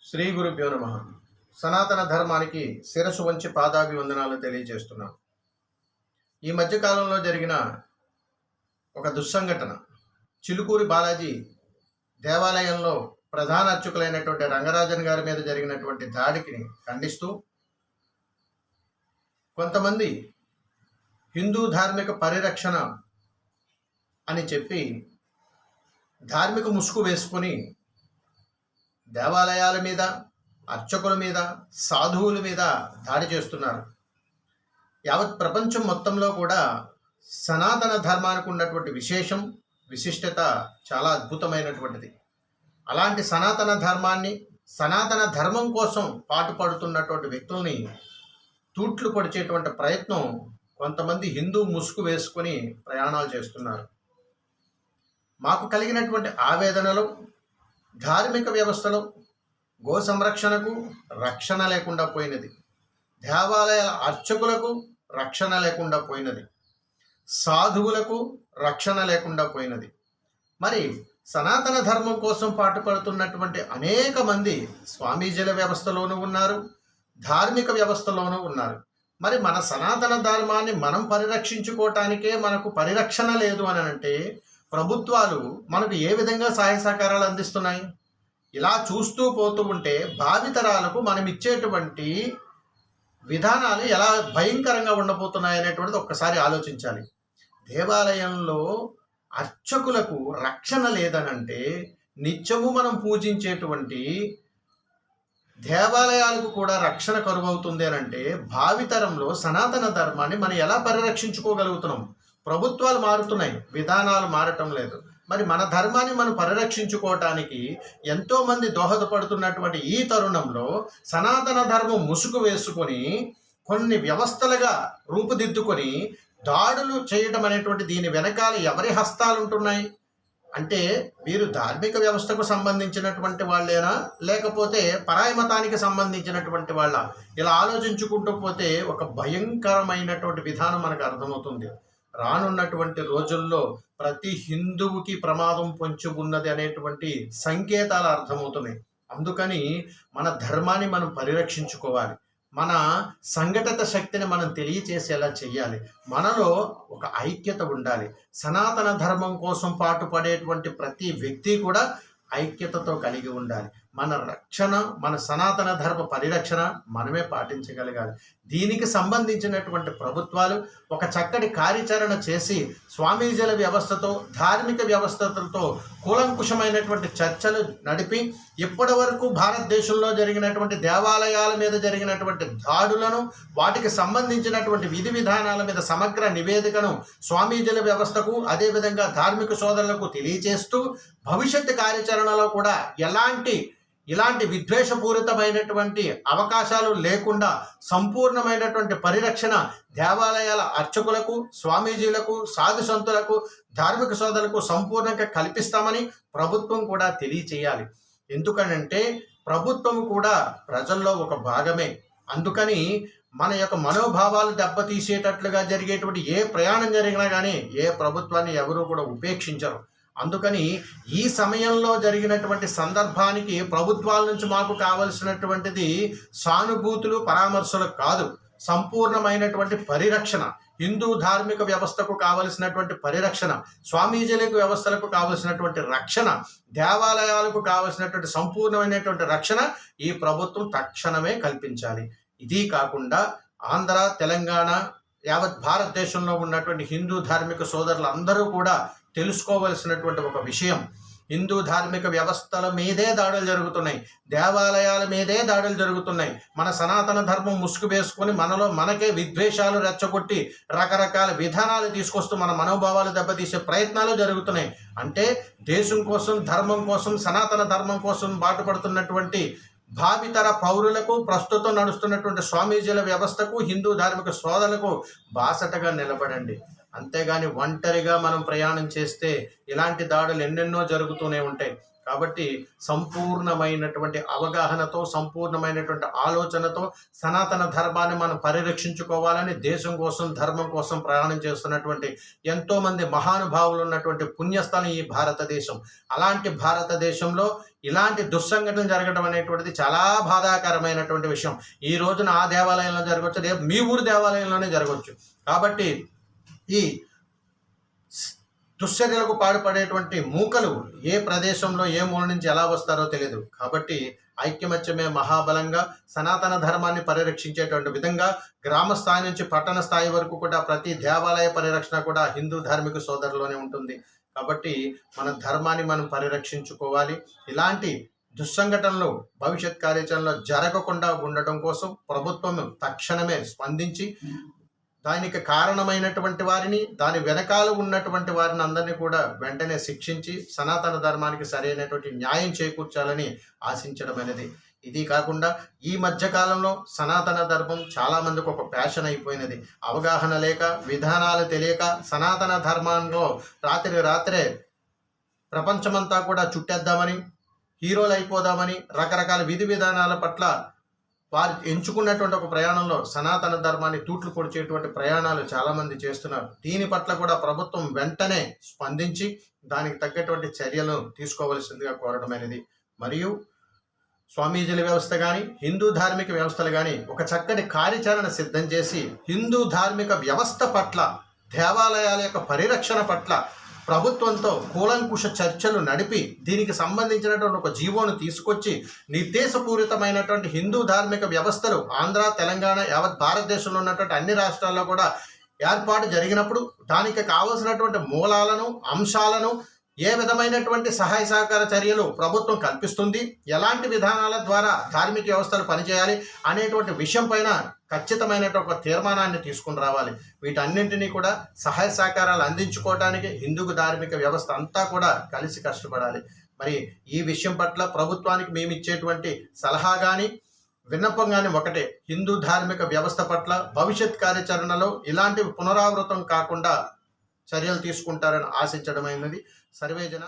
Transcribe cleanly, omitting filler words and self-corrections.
శ్రీ గురుభ్యో నమ. సనాతన ధర్మానికి శిరసు వంచి పాదాభివందనాలు తెలియజేస్తున్నాం. ఈ మధ్యకాలంలో జరిగిన ఒక దుస్సంఘటన, చిలుకూరి బాలాజీ దేవాలయంలో ప్రధాన అర్చకులైనటువంటి రంగరాజన్ గారి మీద జరిగినటువంటి దాడికి ఖండిస్తూ కొంతమంది హిందూ ధార్మిక పరిరక్షణ అని చెప్పి ధార్మిక ముసుగు వేసుకొని దేవాలయాల మీద, అర్చకుల మీద, సాధువుల మీద దాడి చేస్తున్నారు. యావత్ ప్రపంచం మొత్తంలో కూడా సనాతన ధర్మానికి ఉన్నటువంటి విశిష్టత చాలా అద్భుతమైనటువంటిది. అలాంటి సనాతన ధర్మాన్ని, సనాతన ధర్మం కోసం పాటుపడుతున్నటువంటి వ్యక్తుల్ని తూట్లు పొడిచేటువంటి ప్రయత్నం కొంతమంది హిందూ ముసుగు వేసుకొని ప్రయాణాలు చేస్తున్నారు. మాకు కలిగినటువంటి ఆవేదనలో ధార్మిక వ్యవస్థలో గో సంరక్షణకు రక్షణ లేకుండా పోయినది, దేవాలయాల అర్చకులకు రక్షణ లేకుండా పోయినది, సాధువులకు రక్షణ లేకుండా పోయినది. మరి సనాతన ధర్మం కోసం పాటుపడుతున్నటువంటి అనేక మంది స్వామీజీల వ్యవస్థలోనూ ఉన్నారు, ధార్మిక వ్యవస్థలోనూ ఉన్నారు. మరి మన సనాతన ధర్మాన్ని మనం పరిరక్షించుకోవటానికే మనకు పరిరక్షణ లేదు అని అంటే ప్రభుత్వాలు మనకు ఏ విధంగా సహాయ సహకారాలు అందిస్తున్నాయి? ఇలా చూస్తూ పోతూ ఉంటే భావితరాలకు మనం ఇచ్చేటువంటి విధానాలు ఎలా భయంకరంగా ఉండబోతున్నాయి అనేటువంటిది ఒక్కసారి ఆలోచించాలి. దేవాలయంలో అర్చకులకు రక్షణ లేదనంటే నిత్యము మనం పూజించేటువంటి దేవాలయాలకు కూడా రక్షణ కరువవుతుంది అని అంటే భావితరంలో సనాతన ధర్మాన్ని మనం ఎలా పరిరక్షించుకోగలుగుతున్నాం? ప్రభుత్వాలు మారుతున్నాయి, విధానాలు మారటం లేదు. మరి మన ధర్మాన్ని మనం పరిరక్షించుకోవటానికి ఎంతోమంది దోహదపడుతున్నటువంటి ఈ తరుణంలో సనాతన ధర్మం ముసుగు వేసుకొని కొన్ని వ్యవస్థలుగా రూపుదిద్దుకొని దాడులు చేయడం అనేటువంటి దీని వెనకాల ఎవరి హస్తాలు ఉంటున్నాయి అంటే వీరు ధార్మిక వ్యవస్థకు సంబంధించినటువంటి వాళ్ళేనా, లేకపోతే పరాయి మతానికి సంబంధించినటువంటి వాళ్ళ? ఇలా ఆలోచించుకుంటూ పోతే ఒక భయంకరమైనటువంటి విధానం మనకు అర్థమవుతుంది. రానున్నటువంటి రోజుల్లో ప్రతి హిందువుకి ప్రమాదం పొంచి ఉన్నది అనేటువంటి సంకేతాలు అర్థమవుతున్నాయి. అందుకని మన ధర్మాన్ని మనం పరిరక్షించుకోవాలి, మన సంఘటిత శక్తిని మనం తెలియచేసేలా చేయాలి, మనలో ఒక ఐక్యత ఉండాలి. సనాతన ధర్మం కోసం పాటుపడేటువంటి ప్రతి వ్యక్తి కూడా ఐక్యతతో కలిగి ఉండాలి. మన రక్షణ, మన సనాతన ధర్మ పరిరక్షణ మనమే పాటించగలగాలి. దీనికి సంబంధించినటువంటి ప్రభుత్వాలు ఒక చక్కటి కార్యాచరణ చేసి స్వామీజీల వ్యవస్థతో, ధార్మిక వ్యవస్థలతో కూలంకుషమైనటువంటి చర్చలు నడిపి ఇప్పటి వరకు భారతదేశంలో జరిగినటువంటి దేవాలయాల మీద జరిగినటువంటి దాడులను, వాటికి సంబంధించినటువంటి విధి విధానాల మీద సమగ్ర నివేదికను స్వామీజీల వ్యవస్థకు, అదేవిధంగా ధార్మిక సోదరులకు తెలియచేస్తూ భవిష్యత్తు కార్యాచరణలో కూడా ఇలాంటి విద్వేషపూరితమైనటువంటి అవకాశాలు లేకుండా సంపూర్ణమైనటువంటి పరిరక్షణ దేవాలయాల అర్చకులకు, స్వామీజీలకు, సాధు సంతులకు, ధార్మిక సోదరులకు సంపూర్ణంగా కల్పిస్తామని ప్రభుత్వం కూడా తెలియచేయాలి. ఎందుకనంటే ప్రభుత్వం కూడా ప్రజల్లో ఒక భాగమే. అందుకని మన యొక్క మనోభావాలు దెబ్బతీసేటట్లుగా జరిగేటువంటి ఏ ప్రయాణం జరిగినా కానీ ఏ ప్రభుత్వాన్ని ఎవరూ కూడా ఉపేక్షించరు. అందుకని ఈ సమయంలో జరిగినటువంటి సందర్భానికి ప్రభుత్వాల నుంచి మాకు కావలసినటువంటిది సానుభూతులు, పరామర్శలు కాదు, సంపూర్ణమైనటువంటి పరిరక్షణ. హిందూ ధార్మిక వ్యవస్థకు కావలసినటువంటి పరిరక్షణ, స్వామీజీలకు వ్యవస్థలకు కావలసినటువంటి రక్షణ, దేవాలయాలకు కావలసినటువంటి సంపూర్ణమైనటువంటి రక్షణ ఈ ప్రభుత్వం తక్షణమే కల్పించాలి. ఇది కాకుండా ఆంధ్ర, తెలంగాణ, యావత్ భారతదేశంలో ఉన్నటువంటి హిందూ ధార్మిక సోదరులందరూ కూడా తెలుసుకోవలసినటువంటి ఒక విషయం, హిందూ ధార్మిక వ్యవస్థల మీదే దాడులు జరుగుతున్నాయి, దేవాలయాల మీదే దాడులు జరుగుతున్నాయి. మన సనాతన ధర్మం ముసుగు వేసుకొని మనలో మనకే విద్వేషాలు రెచ్చగొట్టి రకరకాల విధానాలు తీసుకొస్తూ మన మనోభావాలు దెబ్బతీసే ప్రయత్నాలు జరుగుతున్నాయి. అంటే దేశం కోసం, ధర్మం కోసం, సనాతన ధర్మం కోసం బాటుపడుతున్నటువంటి భావితర పౌరులకు, ప్రస్తుతం నడుస్తున్నటువంటి స్వామీజీల వ్యవస్థకు, హిందూ ధార్మిక సోదరులకు బాసటగా నిలబడండి. అంతేగాని ఒంటరిగా మనం ప్రయాణం చేస్తే ఇలాంటి దాడులు ఎన్నెన్నో జరుగుతూనే ఉంటాయి. కాబట్టి సంపూర్ణమైనటువంటి అవగాహనతో, సంపూర్ణమైనటువంటి ఆలోచనతో సనాతన ధర్మాన్ని మనం పరిరక్షించుకోవాలని దేశం కోసం, ధర్మం కోసం ప్రయాణం చేస్తున్నటువంటి ఎంతోమంది మహానుభావులు ఉన్నటువంటి పుణ్యస్థలం ఈ భారతదేశం. అలాంటి భారతదేశంలో ఇలాంటి దుస్సంఘటనలు జరగడం అనేటువంటిది చాలా బాధాకరమైనటువంటి విషయం. ఈ రోజున ఆ దేవాలయంలో జరగవచ్చు, రేపు మీ ఊరు దేవాలయంలోనే జరగవచ్చు. కాబట్టి ఈ దుశ్చర్యలకు పాడుపడేటువంటి మూకలు ఏ ప్రదేశంలో ఏ మూల నుంచి ఎలా వస్తారో తెలియదు. కాబట్టి ఐక్యమత్యమే మహాబలంగా సనాతన ధర్మాన్ని పరిరక్షించేటువంటి విధంగా గ్రామ స్థాయి నుంచి పట్టణ స్థాయి వరకు కూడా ప్రతి దేవాలయ పరిరక్షణ కూడా హిందూ ధార్మిక సోదరులోనే ఉంటుంది. కాబట్టి మన ధర్మాన్ని మనం పరిరక్షించుకోవాలి. ఇలాంటి దుస్సంఘటనలు భవిష్యత్ కార్యాచరణలో జరగకుండా ఉండటం కోసం ప్రభుత్వం తక్షణమే స్పందించి దానికి కారణమైనటువంటి వారిని, దాని వెనకాల ఉన్నటువంటి వారిని అందరినీ కూడా వెంటనే శిక్షించి సనాతన ధర్మానికి సరైనటువంటి న్యాయం చేకూర్చాలని ఆశించడం అనేది. ఇది కాకుండా ఈ మధ్యకాలంలో సనాతన ధర్మం చాలామందికి ఒక ప్యాషన్ అయిపోయినది. అవగాహన లేక, విధానాలు తెలియక సనాతన ధర్మంలో రాత్రే ప్రపంచమంతా కూడా చుట్టేద్దామని, హీరోలు అయిపోదామని రకరకాల విధి విధానాల పట్ల వారు ఎంచుకున్నటువంటి ఒక ప్రయాణంలో సనాతన ధర్మాన్ని తూట్లు పొడిచేటువంటి ప్రయాణాలు చాలామంది చేస్తున్నారు. దీని పట్ల కూడా ప్రభుత్వం వెంటనే స్పందించి దానికి తగ్గటువంటి చర్యలను తీసుకోవలసిందిగా కోరడం అనేది. మరియు స్వామీజీల వ్యవస్థ కానీ, హిందూ ధార్మిక వ్యవస్థలు కానీ ఒక చక్కటి కార్యాచరణ సిద్ధం చేసి హిందూ ధార్మిక వ్యవస్థ పట్ల, దేవాలయాల యొక్క పరిరక్షణ పట్ల ప్రభుత్వంతో కూలంకుష చర్చలు నడిపి దీనికి సంబంధించినటువంటి ఒక జీవోను తీసుకొచ్చి నిర్దేశపూరితమైనటువంటి హిందూ ధార్మిక వ్యవస్థలు ఆంధ్ర, తెలంగాణ, యావత్ భారతదేశంలో ఉన్నటువంటి అన్ని రాష్ట్రాల్లో కూడా ఏర్పాటు జరిగినప్పుడు దానికి కావలసినటువంటి మూలాలను, అంశాలను, ఏ విధమైనటువంటి సహాయ సహకార చర్యలు ప్రభుత్వం కల్పిస్తుంది, ఎలాంటి విధానాల ద్వారా ధార్మిక వ్యవస్థలు పనిచేయాలి అనేటువంటి విషయం పైన ఖచ్చితమైనటువంటి ఒక తీర్మానాన్ని తీసుకుని రావాలి. వీటన్నింటినీ కూడా సహాయ సహకారాలు అందించుకోవడానికి హిందూ ధార్మిక వ్యవస్థ అంతా కూడా కలిసి కష్టపడాలి. మరి ఈ విషయం పట్ల ప్రభుత్వానికి మేము ఇచ్చేటువంటి సలహా కానీ, విన్నపం కానీ ఒకటే, హిందూ ధార్మిక వ్యవస్థ పట్ల భవిష్యత్ కార్యాచరణలో ఇలాంటి పునరావృతం కాకుండా చర్యలు తీసుకుంటారని ఆశించడమైనది. సర్వేజన